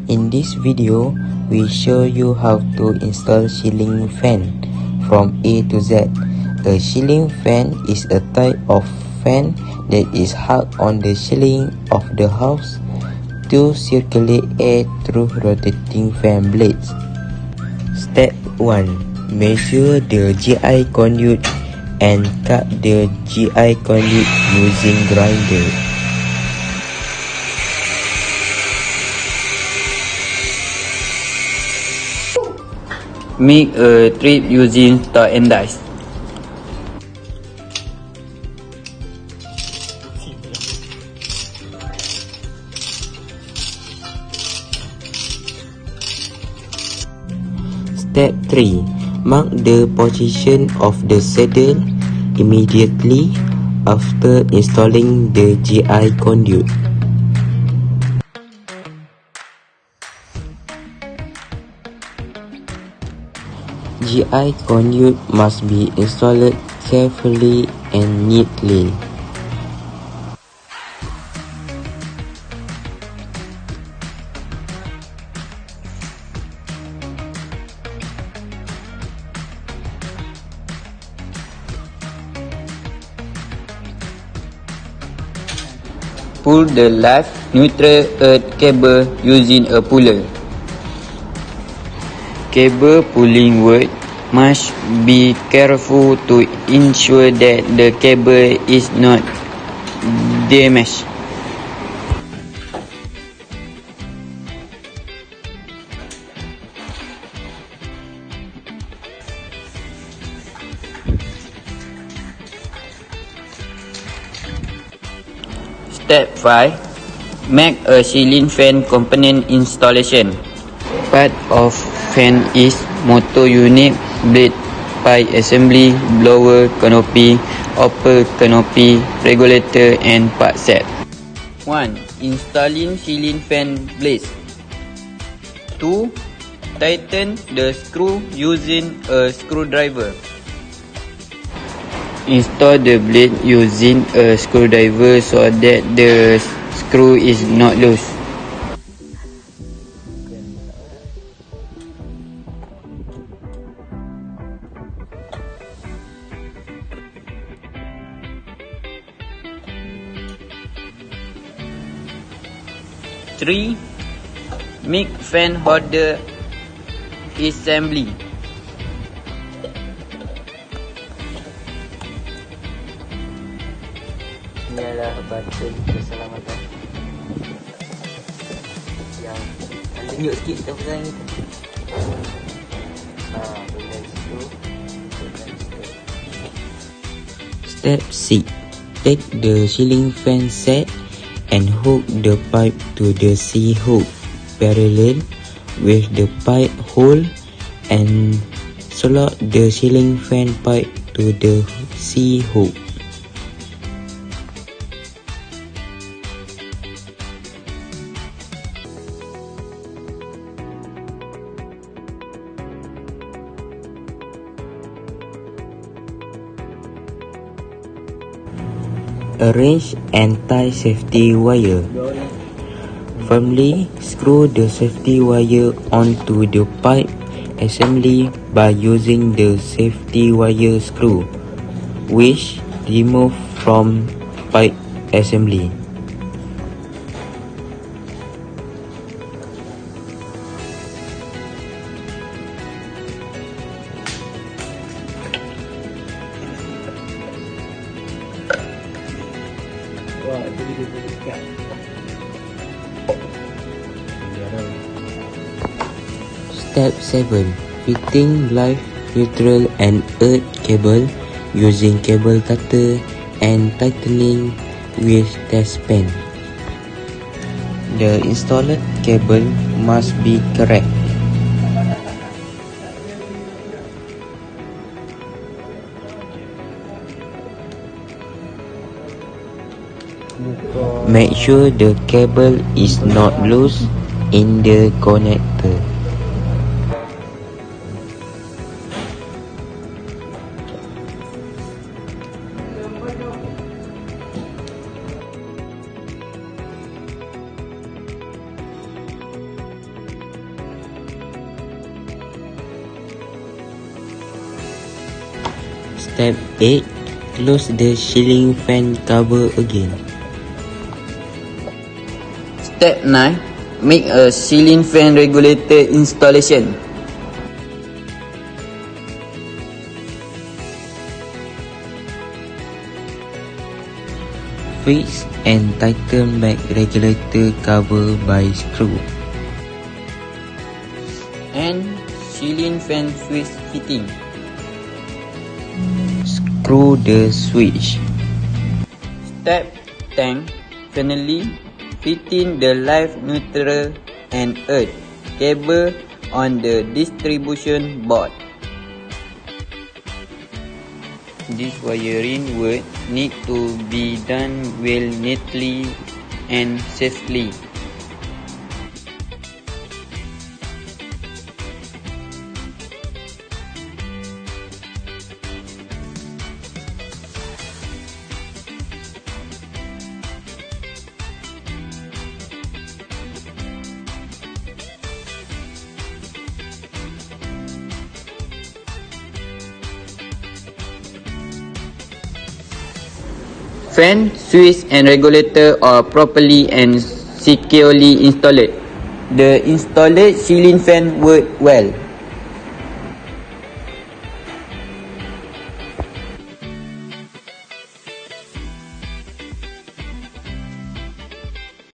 In this video, we show you how to install ceiling fan from A to Z. A ceiling fan is a type of fan that is hung on the ceiling of the house to circulate air through rotating fan blades. Step 1. Measure the GI conduit and cut the GI conduit using grinder. Make a strip using star and dice. Step 3. Mark the position of the saddle immediately after installing the GI conduit. GI conduit must be installed carefully and neatly. Pull the left neutral earth cable using a puller. Cable pulling work must be careful to ensure that the cable is not damaged. Step 5. Make a ceiling fan component installation. Part of fan is motor unit, blade, pipe assembly, blower canopy, upper canopy, regulator and part set. 1. Installing ceiling fan blades. 2. Tighten the screw using a screwdriver. Install the blade using a screwdriver so that the screw is not loose. Three. Make fan holder assembly. Ini adalah button keselamatan yang tunjuk sikit kita pasang ni. Bagian situ. Step 6. Take the ceiling fan set and hook the pipe to the C hook parallel with the pipe hole and slot the ceiling fan pipe to the C hook. Arrange and tie safety wire. Firmly screw the safety wire onto the pipe assembly by using the safety wire screw, which remove from pipe assembly. Step 7. Fitting live, neutral and earth cable using cable cutter and tightening with test pen. The installed cable must be correct. Make sure the cable is not loose in the connector. Step 8. Close the ceiling fan cover again. Step 9. Make a ceiling fan regulator installation. Fix and tighten back regulator cover by screw. And ceiling fan switch fitting. Screw the switch. Step 10. Finally, fitting the live neutral and earth cable on the distribution board. This wiring work need to be done well, neatly and safely. Fan, switch and regulator are properly and securely installed. The installed ceiling fan worked well.